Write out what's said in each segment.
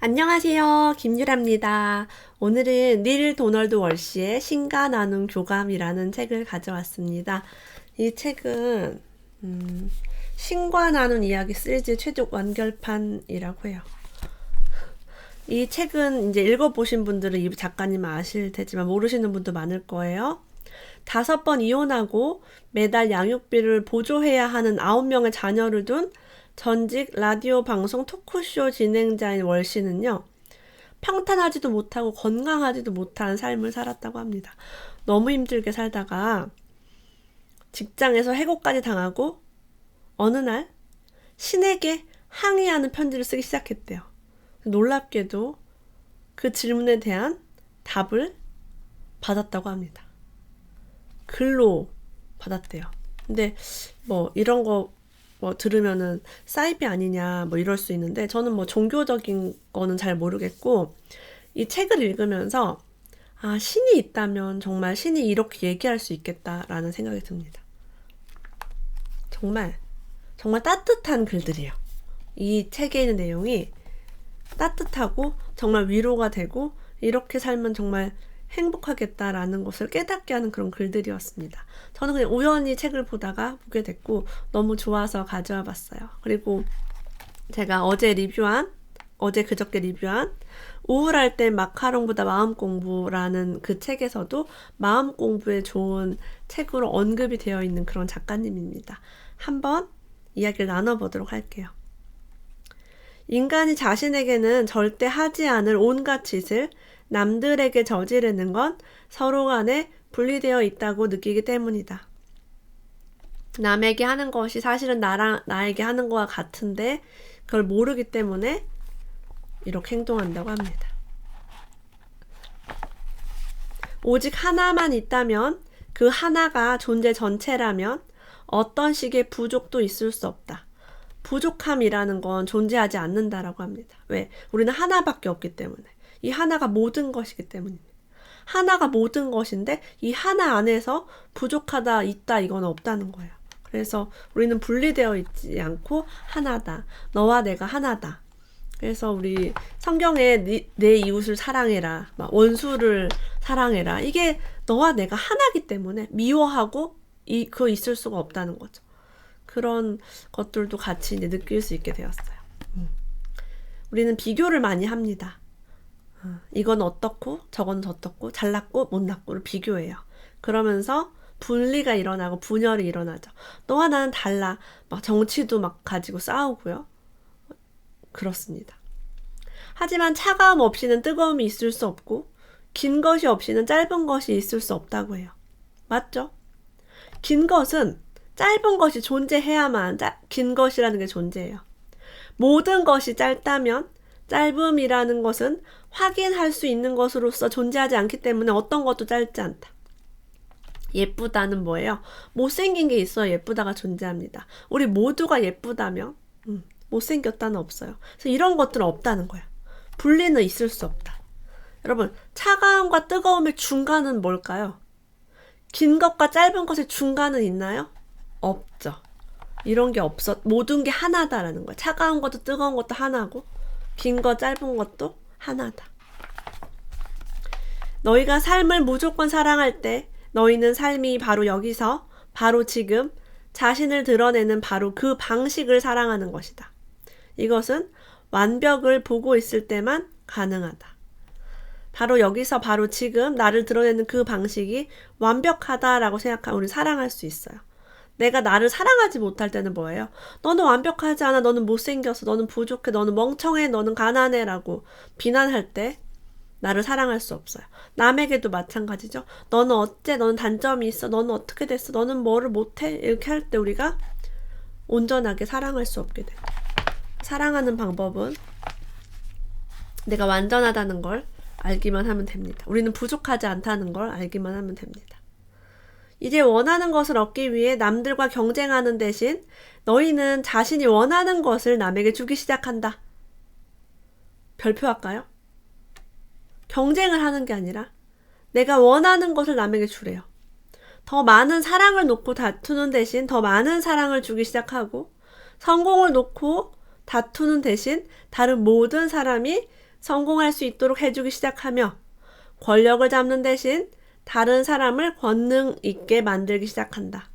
안녕하세요. 김유라입니다. 오늘은 닐 도널드 월시의 신과 나눈 교감이라는 책을 가져왔습니다. 이 책은 신과 나눈 이야기 시리즈 최종 완결판이라고 해요. 이 책은 이제 읽어보신 분들은 이 작가님 아실 테지만 모르시는 분도 많을 거예요. 5번 이혼하고 매달 양육비를 보조해야 하는 9명의 자녀를 둔 전직 라디오 방송 토크쇼 진행자인 월시는요, 평탄하지도 못하고 건강하지도 못한 삶을 살았다고 합니다. 너무 힘들게 살다가 직장에서 해고까지 당하고 어느 날 신에게 항의하는 편지를 쓰기 시작했대요. 놀랍게도 그 질문에 대한 답을 받았다고 합니다. 글로 받았대요. 근데 뭐 이런 거 들으면은 사이비 아니냐 이럴 수 있는데, 저는 종교적인 거는 잘 모르겠고, 이 책을 읽으면서 신이 있다면 정말 신이 이렇게 얘기할 수 있겠다라는 생각이 듭니다. 정말 따뜻한 글들이에요. 이 책에 있는 내용이 따뜻하고 정말 위로가 되고, 이렇게 살면 정말 행복하겠다라는 것을 깨닫게 하는 그런 글들이었습니다. 저는 그냥 우연히 책을 보다가 보게 됐고 너무 좋아서 가져와 봤어요. 그리고 제가 어제 그저께 리뷰한 우울할 때 마카롱보다 마음 공부라는 그 책에서도 마음 공부에 좋은 책으로 언급이 되어 있는 그런 작가님입니다. 한번 이야기를 나눠보도록 할게요. 인간이 자신에게는 절대 하지 않을 온갖 짓을 남들에게 저지르는 건 서로 간에 분리되어 있다고 느끼기 때문이다. 남에게 하는 것이 사실은 나에게 하는 것과 같은데 그걸 모르기 때문에 이렇게 행동한다고 합니다. 오직 하나만 있다면, 그 하나가 존재 전체라면 어떤 식의 부족도 있을 수 없다. 부족함이라는 건 존재하지 않는다라고 합니다. 왜? 우리는 하나밖에 없기 때문에. 이 하나가 모든 것이기 때문입니다. 하나가 모든 것인데 이 하나 안에서 부족하다, 있다, 이건 없다는 거예요. 그래서 우리는 분리되어 있지 않고 하나다. 너와 내가 하나다. 그래서 우리 성경에 내 이웃을 사랑해라, 원수를 사랑해라. 이게 너와 내가 하나기 때문에 미워하고 그거 있을 수가 없다는 거죠. 그런 것들도 같이 이제 느낄 수 있게 되었어요. 우리는 비교를 많이 합니다. 이건 어떻고 저건 저떻고 잘났고 못났고를 비교해요. 그러면서 분리가 일어나고 분열이 일어나죠. 너와 나는 달라. 정치도 가지고 싸우고요. 그렇습니다. 하지만 차가움 없이는 뜨거움이 있을 수 없고, 긴 것이 없이는 짧은 것이 있을 수 없다고 해요. 맞죠? 긴 것은 짧은 것이 존재해야만 긴 것이라는 게 존재해요. 모든 것이 짧다면 짧음이라는 것은 확인할 수 있는 것으로서 존재하지 않기 때문에 어떤 것도 짧지 않다. 예쁘다는 뭐예요? 못생긴 게 있어야 예쁘다가 존재합니다. 우리 모두가 예쁘다면 못생겼다는 없어요. 그래서 이런 것들은 없다는 거야. 분리는 있을 수 없다. 여러분, 차가움과 뜨거움의 중간은 뭘까요? 긴 것과 짧은 것의 중간은 있나요? 없죠. 이런 게 없어. 모든 게 하나다라는 거야. 차가운 것도 뜨거운 것도 하나고, 긴 거 짧은 것도 하나다. 너희가 삶을 무조건 사랑할 때 너희는 삶이 바로 여기서, 바로 지금 자신을 드러내는 바로 그 방식을 사랑하는 것이다. 이것은 완벽을 보고 있을 때만 가능하다. 바로 여기서, 바로 지금 나를 드러내는 그 방식이 완벽하다라고 생각하면 우리 사랑할 수 있어요. 내가 나를 사랑하지 못할 때는 뭐예요? 너는 완벽하지 않아, 너는 못생겼어, 너는 부족해, 너는 멍청해, 너는 가난해 라고 비난할 때 나를 사랑할 수 없어요. 남에게도 마찬가지죠. 너는 어째, 너는 단점이 있어, 너는 어떻게 됐어, 너는 뭐를 못해, 이렇게 할 때 우리가 온전하게 사랑할 수 없게 돼요. 사랑하는 방법은 내가 완전하다는 걸 알기만 하면 됩니다. 우리는 부족하지 않다는 걸 알기만 하면 됩니다. 이제 원하는 것을 얻기 위해 남들과 경쟁하는 대신 너희는 자신이 원하는 것을 남에게 주기 시작한다. 별표할까요? 경쟁을 하는 게 아니라 내가 원하는 것을 남에게 주래요. 더 많은 사랑을 놓고 다투는 대신 더 많은 사랑을 주기 시작하고, 성공을 놓고 다투는 대신 다른 모든 사람이 성공할 수 있도록 해주기 시작하며 권력을 잡는 대신 다른 사람을 권능 있게 만들기 시작한다.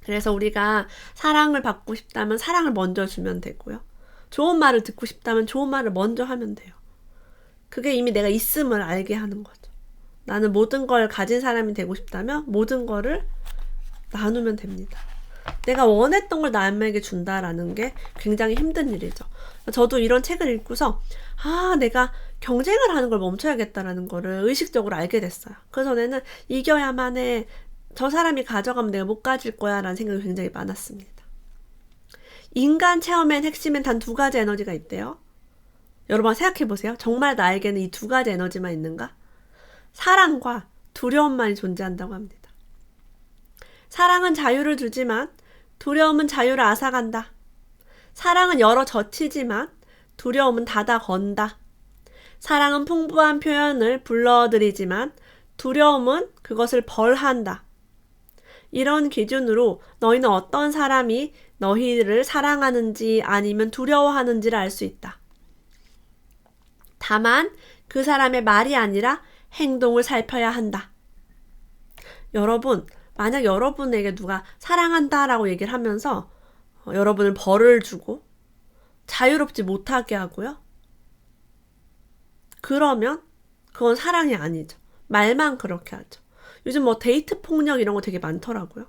그래서 우리가 사랑을 받고 싶다면 사랑을 먼저 주면 되고요. 좋은 말을 듣고 싶다면 좋은 말을 먼저 하면 돼요. 그게 이미 내가 있음을 알게 하는 거죠. 나는 모든 걸 가진 사람이 되고 싶다면 모든 거를 나누면 됩니다. 내가 원했던 걸 남에게 준다라는 게 굉장히 힘든 일이죠. 저도 이런 책을 읽고서 내가 경쟁을 하는 걸 멈춰야겠다라는 거를 의식적으로 알게 됐어요. 그 전에는 이겨야만 해. 저 사람이 가져가면 내가 못 가질 거야 라는 생각이 굉장히 많았습니다. 인간 체험의 핵심엔 단 2가지 에너지가 있대요. 여러분 생각해 보세요. 정말 나에게는 이 2가지 에너지만 있는가? 사랑과 두려움만이 존재한다고 합니다. 사랑은 자유를 주지만 두려움은 자유를 앗아간다. 사랑은 열어 젖히지만 두려움은 닫아 건다. 사랑은 풍부한 표현을 불러들이지만 두려움은 그것을 벌한다. 이런 기준으로 너희는 어떤 사람이 너희를 사랑하는지 아니면 두려워하는지를 알 수 있다. 다만 그 사람의 말이 아니라 행동을 살펴야 한다. 여러분, 만약 여러분에게 누가 사랑한다라고 얘기를 하면서 여러분을 벌을 주고 자유롭지 못하게 하고요. 그러면 그건 사랑이 아니죠. 말만 그렇게 하죠. 요즘 데이트 폭력 이런 거 되게 많더라고요.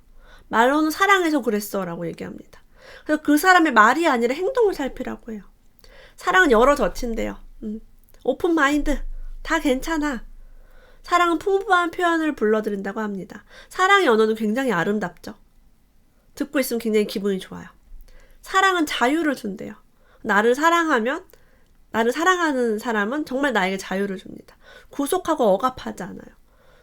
말로는 사랑해서 그랬어 라고 얘기합니다. 그래서 그 사람의 말이 아니라 행동을 살피라고 해요. 사랑은 여러 젖힌대요. 오픈 마인드. 다 괜찮아. 사랑은 풍부한 표현을 불러들인다고 합니다. 사랑의 언어는 굉장히 아름답죠. 듣고 있으면 굉장히 기분이 좋아요. 사랑은 자유를 준대요. 나를 사랑하면 나를 사랑하는 사람은 정말 나에게 자유를 줍니다. 구속하고 억압하지 않아요.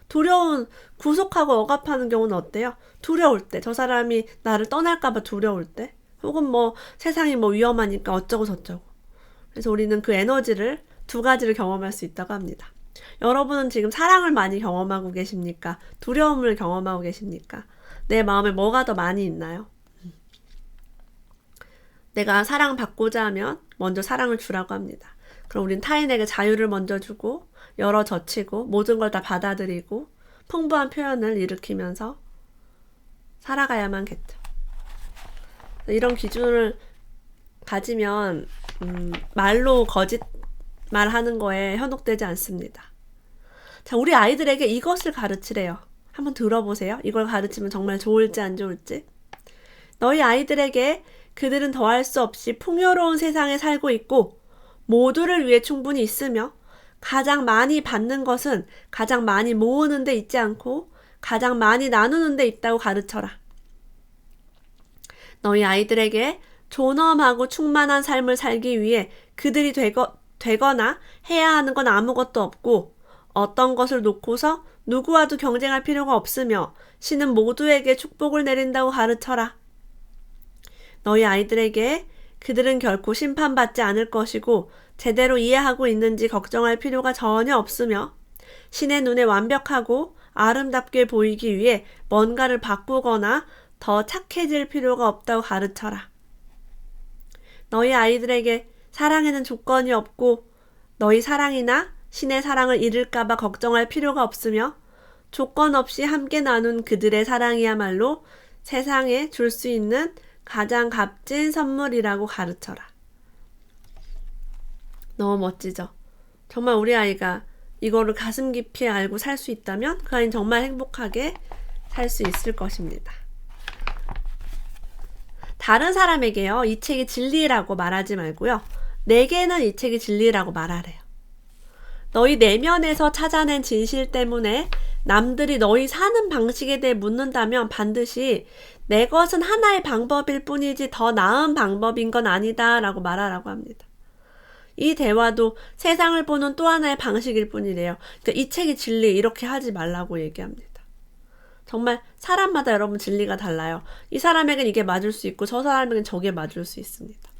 두려운 구속하고 억압하는 경우는 어때요? 두려울 때, 저 사람이 나를 떠날까봐 두려울 때, 혹은 세상이 위험하니까 어쩌고 저쩌고. 그래서 우리는 그 에너지를 2가지를 경험할 수 있다고 합니다. 여러분은 지금 사랑을 많이 경험하고 계십니까? 두려움을 경험하고 계십니까? 내 마음에 뭐가 더 많이 있나요? 내가 사랑받고자 하면 먼저 사랑을 주라고 합니다. 그럼 우린 타인에게 자유를 먼저 주고 열어 젖히고 모든 걸 다 받아들이고 풍부한 표현을 일으키면서 살아가야만 겠죠. 이런 기준을 가지면 말로 거짓말하는 거에 현혹되지 않습니다. 자, 우리 아이들에게 이것을 가르치래요. 한번 들어보세요. 이걸 가르치면 정말 좋을지 안 좋을지. 너희 아이들에게 그들은 더할 수 없이 풍요로운 세상에 살고 있고 모두를 위해 충분히 있으며 가장 많이 받는 것은 가장 많이 모으는 데 있지 않고 가장 많이 나누는 데 있다고 가르쳐라. 너희 아이들에게 존엄하고 충만한 삶을 살기 위해 그들이 되거나 해야 하는 건 아무것도 없고 어떤 것을 놓고서 누구와도 경쟁할 필요가 없으며 신은 모두에게 축복을 내린다고 가르쳐라. 너희 아이들에게 그들은 결코 심판받지 않을 것이고 제대로 이해하고 있는지 걱정할 필요가 전혀 없으며 신의 눈에 완벽하고 아름답게 보이기 위해 뭔가를 바꾸거나 더 착해질 필요가 없다고 가르쳐라. 너희 아이들에게 사랑에는 조건이 없고 너희 사랑이나 신의 사랑을 잃을까봐 걱정할 필요가 없으며 조건 없이 함께 나눈 그들의 사랑이야말로 세상에 줄 수 있는 가장 값진 선물이라고 가르쳐라. 너무 멋지죠? 정말 우리 아이가 이거를 가슴 깊이 알고 살 수 있다면 그 아이는 정말 행복하게 살 수 있을 것입니다. 다른 사람에게요, 이 책이 진리라고 말하지 말고요. 내게는 이 책이 진리라고 말하래요. 너희 내면에서 찾아낸 진실 때문에 남들이 너희 사는 방식에 대해 묻는다면 반드시 내 것은 하나의 방법일 뿐이지 더 나은 방법인 건 아니다 라고 말하라고 합니다. 이 대화도 세상을 보는 또 하나의 방식일 뿐이래요. 그러니까 이 책이 진리 이렇게 하지 말라고 얘기합니다. 정말 사람마다 여러분 진리가 달라요. 이 사람에겐 이게 맞을 수 있고 저 사람에겐 저게 맞을 수 있습니다.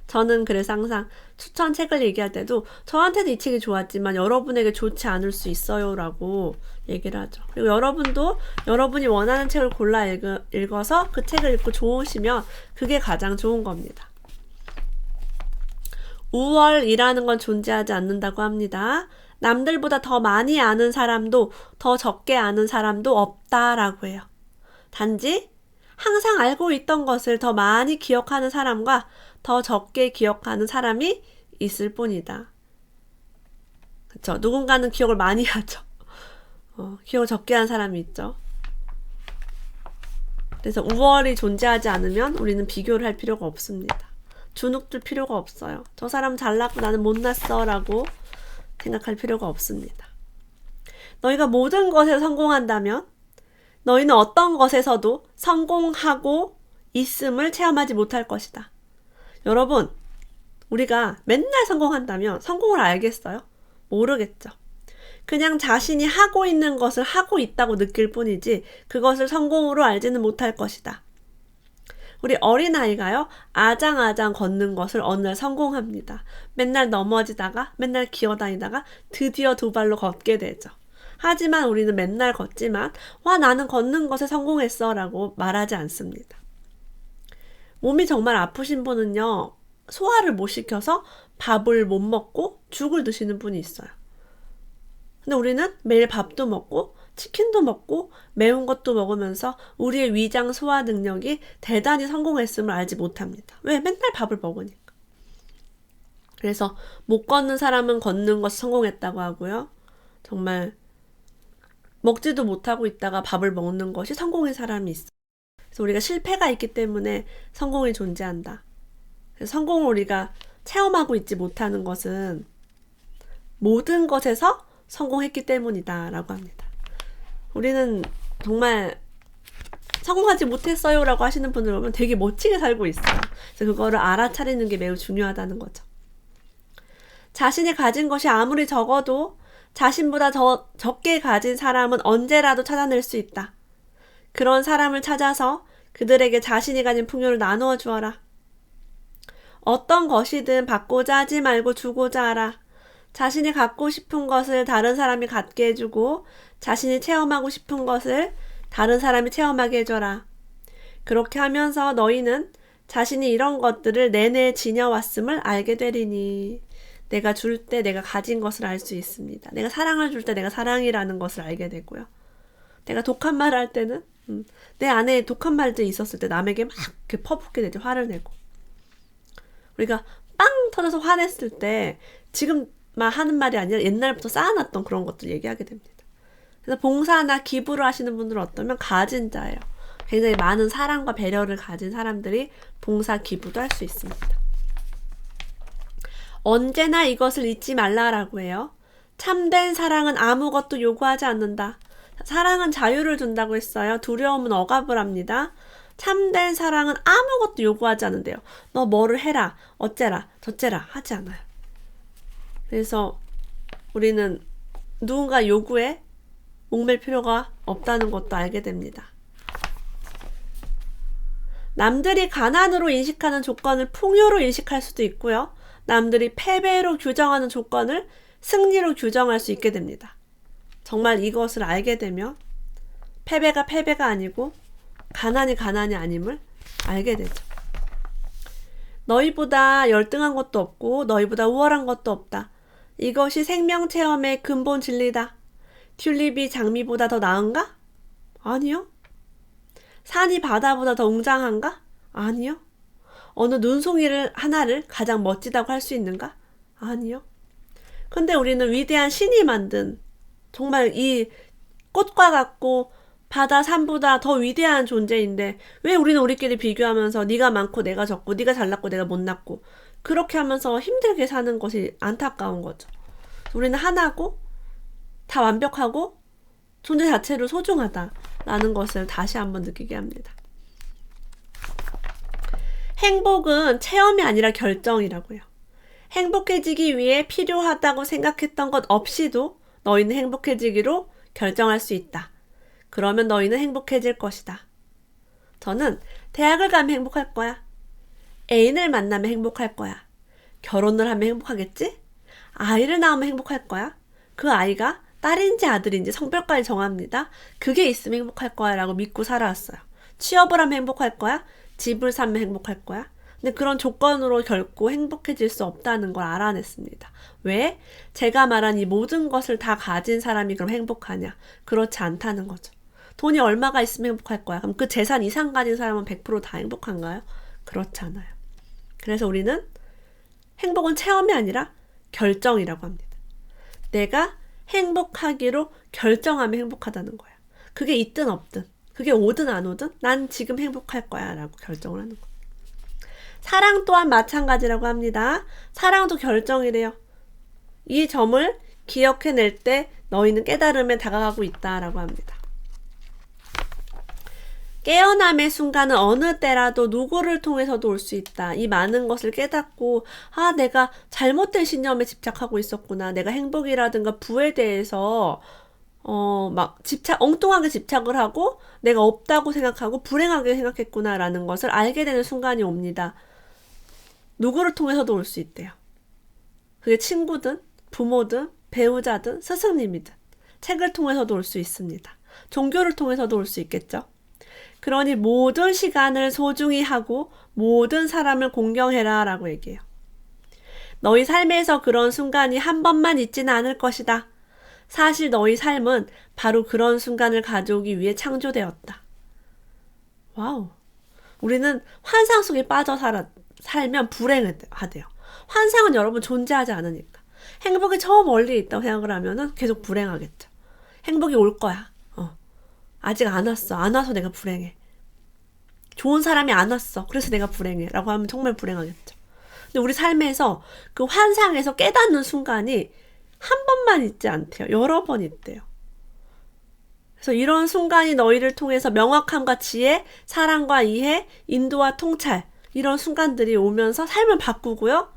저는 그래서 항상 추천 책을 얘기할 때도 저한테는 이 책이 좋았지만 여러분에게 좋지 않을 수 있어요 라고 얘기를 하죠. 그리고 여러분도 여러분이 원하는 책을 골라 읽어서 그 책을 읽고 좋으시면 그게 가장 좋은 겁니다. 우월이라는 건 존재하지 않는다고 합니다. 남들보다 더 많이 아는 사람도 더 적게 아는 사람도 없다라고 해요. 단지 항상 알고 있던 것을 더 많이 기억하는 사람과 더 적게 기억하는 사람이 있을 뿐이다. 그쵸? 누군가는 기억을 많이 하죠. 기억을 적게 한 사람이 있죠. 그래서 우월이 존재하지 않으면 우리는 비교를 할 필요가 없습니다. 주눅들 필요가 없어요. 저 사람 잘났고 나는 못났어 라고 생각할 필요가 없습니다. 너희가 모든 것에 성공한다면 너희는 어떤 것에서도 성공하고 있음을 체험하지 못할 것이다. 여러분, 우리가 맨날 성공한다면 성공을 알겠어요? 모르겠죠. 그냥 자신이 하고 있는 것을 하고 있다고 느낄 뿐이지 그것을 성공으로 알지는 못할 것이다. 우리 어린아이가요, 아장아장 걷는 것을 어느 날 성공합니다. 맨날 넘어지다가 맨날 기어다니다가 드디어 두 발로 걷게 되죠. 하지만 우리는 맨날 걷지만 와 나는 걷는 것에 성공했어 라고 말하지 않습니다. 몸이 정말 아프신 분은요, 소화를 못 시켜서 밥을 못 먹고 죽을 드시는 분이 있어요. 근데 우리는 매일 밥도 먹고 치킨도 먹고 매운 것도 먹으면서 우리의 위장 소화 능력이 대단히 성공했음을 알지 못합니다. 왜? 맨날 밥을 먹으니까. 그래서 못 걷는 사람은 걷는 것이 성공했다고 하고요. 정말 먹지도 못하고 있다가 밥을 먹는 것이 성공인 사람이 있어요. 그래서 우리가 실패가 있기 때문에 성공이 존재한다. 그래서 성공을 우리가 체험하고 있지 못하는 것은 모든 것에서 성공했기 때문이다 라고 합니다. 우리는 정말 성공하지 못했어요 라고 하시는 분들 보면 되게 멋지게 살고 있어요. 그래서 그거를 알아차리는 게 매우 중요하다는 거죠. 자신이 가진 것이 아무리 적어도 자신보다 더 적게 가진 사람은 언제라도 찾아낼 수 있다. 그런 사람을 찾아서 그들에게 자신이 가진 풍요를 나누어 주어라. 어떤 것이든 받고자 하지 말고 주고자 하라. 자신이 갖고 싶은 것을 다른 사람이 갖게 해주고 자신이 체험하고 싶은 것을 다른 사람이 체험하게 해줘라. 그렇게 하면서 너희는 자신이 이런 것들을 내내 지녀왔음을 알게 되리니 내가 줄 때 내가 가진 것을 알 수 있습니다. 내가 사랑을 줄 때 내가 사랑이라는 것을 알게 되고요. 내가 독한 말을 할 때는 내 안에 독한 말들이 있었을 때 남에게 막 이렇게 퍼붓게 되죠. 화를 내고. 우리가 빵 터져서 화냈을 때 지금 막 하는 말이 아니라 옛날부터 쌓아놨던 그런 것들 얘기하게 됩니다. 그래서 봉사나 기부를 하시는 분들은 어떠면 가진 자예요. 굉장히 많은 사랑과 배려를 가진 사람들이 봉사 기부도 할 수 있습니다. 언제나 이것을 잊지 말라라고 해요. 참된 사랑은 아무것도 요구하지 않는다. 사랑은 자유를 준다고 했어요. 두려움은 억압을 합니다. 참된 사랑은 아무것도 요구하지 않는데요. 너 뭐를 해라, 어째라, 저째라 하지 않아요. 그래서 우리는 누군가 요구에 목맬 필요가 없다는 것도 알게 됩니다. 남들이 가난으로 인식하는 조건을 풍요로 인식할 수도 있고요. 남들이 패배로 규정하는 조건을 승리로 규정할 수 있게 됩니다. 정말 이것을 알게 되면 패배가 패배가 아니고 가난이 가난이 아님을 알게 되죠. 너희보다 열등한 것도 없고 너희보다 우월한 것도 없다. 이것이 생명체험의 근본 진리다. 튤립이 장미보다 더 나은가? 아니요. 산이 바다보다 더 웅장한가? 아니요. 어느 눈송이를 하나를 가장 멋지다고 할 수 있는가? 아니요. 근데 우리는 위대한 신이 만든 정말 이 꽃과 같고 바다 산보다 더 위대한 존재인데 왜 우리는 우리끼리 비교하면서 네가 많고 내가 적고 네가 잘났고 내가 못났고 그렇게 하면서 힘들게 사는 것이 안타까운 거죠. 우리는 하나고 다 완벽하고 존재 자체로 소중하다라는 것을 다시 한번 느끼게 합니다. 행복은 체험이 아니라 결정이라고요. 행복해지기 위해 필요하다고 생각했던 것 없이도 너희는 행복해지기로 결정할 수 있다. 그러면 너희는 행복해질 것이다. 저는 대학을 가면 행복할 거야. 애인을 만나면 행복할 거야. 결혼을 하면 행복하겠지? 아이를 낳으면 행복할 거야. 그 아이가 딸인지 아들인지 성별까지 정합니다. 그게 있으면 행복할 거야 라고 믿고 살아왔어요. 취업을 하면 행복할 거야. 집을 사면 행복할 거야. 근데 그런 조건으로 결코 행복해질 수 없다는 걸 알아냈습니다. 왜? 제가 말한 이 모든 것을 다 가진 사람이 그럼 행복하냐? 그렇지 않다는 거죠. 돈이 얼마가 있으면 행복할 거야? 그럼 그 재산 이상 가진 사람은 100%다 행복한가요? 그렇지 않아요. 그래서 우리는 행복은 체험이 아니라 결정이라고 합니다. 내가 행복하기로 결정하면 행복하다는 거야. 그게 있든 없든, 그게 오든 안 오든 난 지금 행복할 거야 라고 결정을 하는 거야. 사랑 또한 마찬가지라고 합니다. 사랑도 결정이래요. 이 점을 기억해낼 때 너희는 깨달음에 다가가고 있다라고 합니다. 깨어남의 순간은 어느 때라도 누구를 통해서도 올 수 있다. 이 많은 것을 깨닫고 내가 잘못된 신념에 집착하고 있었구나. 내가 행복이라든가 부에 대해서 엉뚱하게 집착을 하고 내가 없다고 생각하고 불행하게 생각했구나라는 것을 알게 되는 순간이 옵니다. 누구를 통해서도 올 수 있대요. 그게 친구든 부모든 배우자든 스승님이든 책을 통해서도 올 수 있습니다. 종교를 통해서도 올 수 있겠죠. 그러니 모든 시간을 소중히 하고 모든 사람을 공경해라 라고 얘기해요. 너희 삶에서 그런 순간이 한 번만 있지는 않을 것이다. 사실 너희 삶은 바로 그런 순간을 가져오기 위해 창조되었다. 와우. 우리는 환상 속에 빠져 살면 불행하대요. 환상은 여러분 존재하지 않으니까. 행복이 저 멀리 있다고 생각을 하면은 계속 불행하겠죠. 행복이 올 거야. 아직 안 왔어. 안 와서 내가 불행해. 좋은 사람이 안 왔어. 그래서 내가 불행해. 라고 하면 정말 불행하겠죠. 근데 우리 삶에서 그 환상에서 깨닫는 순간이 한 번만 있지 않대요. 여러 번 있대요. 그래서 이런 순간이 너희를 통해서 명확함과 지혜, 사랑과 이해, 인도와 통찰 이런 순간들이 오면서 삶을 바꾸고요.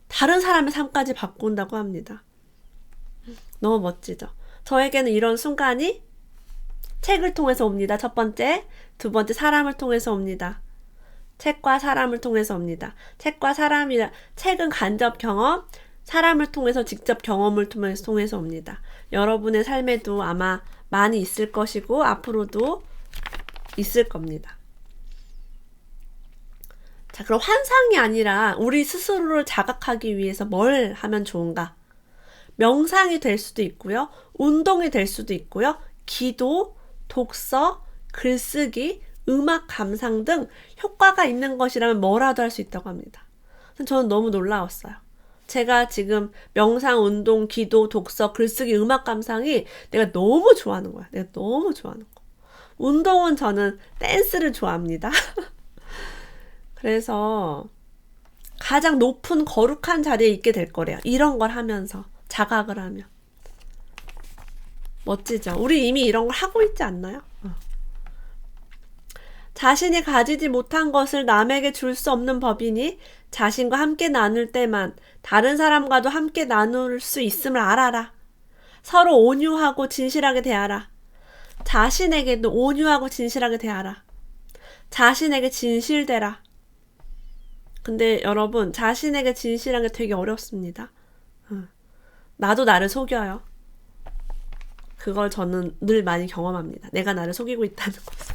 다른 사람의 삶까지 바꾼다고 합니다. 너무 멋지죠? 저에게는 이런 순간이 책을 통해서 옵니다. 첫 번째. 두 번째, 사람을 통해서 옵니다. 책과 사람을 통해서 옵니다. 책은 간접 경험, 사람을 통해서 직접 경험을 통해서 옵니다. 여러분의 삶에도 아마 많이 있을 것이고 앞으로도 있을 겁니다. 자, 그럼 환상이 아니라 우리 스스로를 자각하기 위해서 뭘 하면 좋은가? 명상이 될 수도 있고요. 운동이 될 수도 있고요. 기도, 독서, 글쓰기, 음악 감상 등 효과가 있는 것이라면 뭐라도 할 수 있다고 합니다. 저는 너무 놀라웠어요. 제가 지금 명상, 운동, 기도, 독서, 글쓰기, 음악 감상이 내가 너무 좋아하는 거야. 내가 너무 좋아하는 거. 운동은 저는 댄스를 좋아합니다. 그래서 가장 높은 거룩한 자리에 있게 될 거래요. 이런 걸 하면서, 자각을 하면. 멋지죠? 우리 이미 이런 걸 하고 있지 않나요? 자신이 가지지 못한 것을 남에게 줄 수 없는 법이니 자신과 함께 나눌 때만 다른 사람과도 함께 나눌 수 있음을 알아라. 서로 온유하고 진실하게 대하라. 자신에게도 온유하고 진실하게 대하라. 자신에게 진실되라. 근데 여러분, 자신에게 진실한 게 되게 어렵습니다. 나도 나를 속여요. 그걸 저는 늘 많이 경험합니다. 내가 나를 속이고 있다는 것을.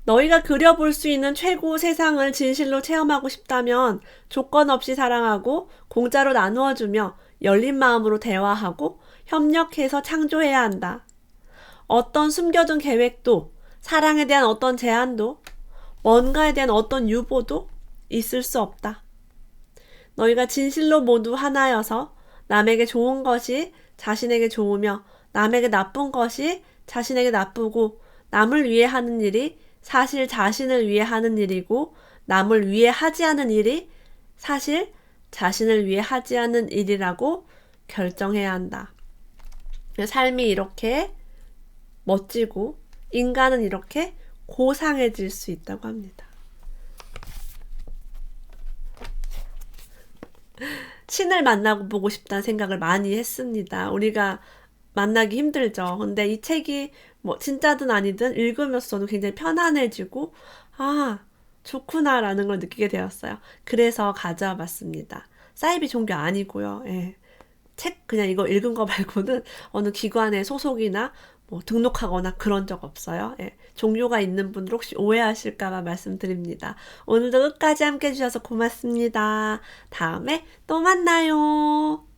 너희가 그려볼 수 있는 최고 세상을 진실로 체험하고 싶다면 조건 없이 사랑하고 공짜로 나누어주며 열린 마음으로 대화하고 협력해서 창조해야 한다. 어떤 숨겨둔 계획도, 사랑에 대한 어떤 제한도, 뭔가에 대한 어떤 유보도 있을 수 없다. 너희가 진실로 모두 하나여서 남에게 좋은 것이 자신에게 좋으며 남에게 나쁜 것이 자신에게 나쁘고 남을 위해 하는 일이 사실 자신을 위해 하는 일이고 남을 위해 하지 않은 일이 사실 자신을 위해 하지 않은 일이라고 결정해야 한다. 삶이 이렇게 멋지고 인간은 이렇게 고상해질 수 있다고 합니다. 신을 만나고 보고 싶다는 생각을 많이 했습니다. 우리가 만나기 힘들죠. 근데 이 책이 진짜든 아니든 읽으면서 저는 굉장히 편안해지고 좋구나라는 걸 느끼게 되었어요. 그래서 가져와 봤습니다. 사이비 종교 아니고요. 책 그냥 이거 읽은 거 말고는 어느 기관의 소속이나 뭐 등록하거나 그런 적 없어요. 예, 종교가 있는 분들 혹시 오해하실까봐 말씀드립니다. 오늘도 끝까지 함께 해주셔서 고맙습니다. 다음에 또 만나요.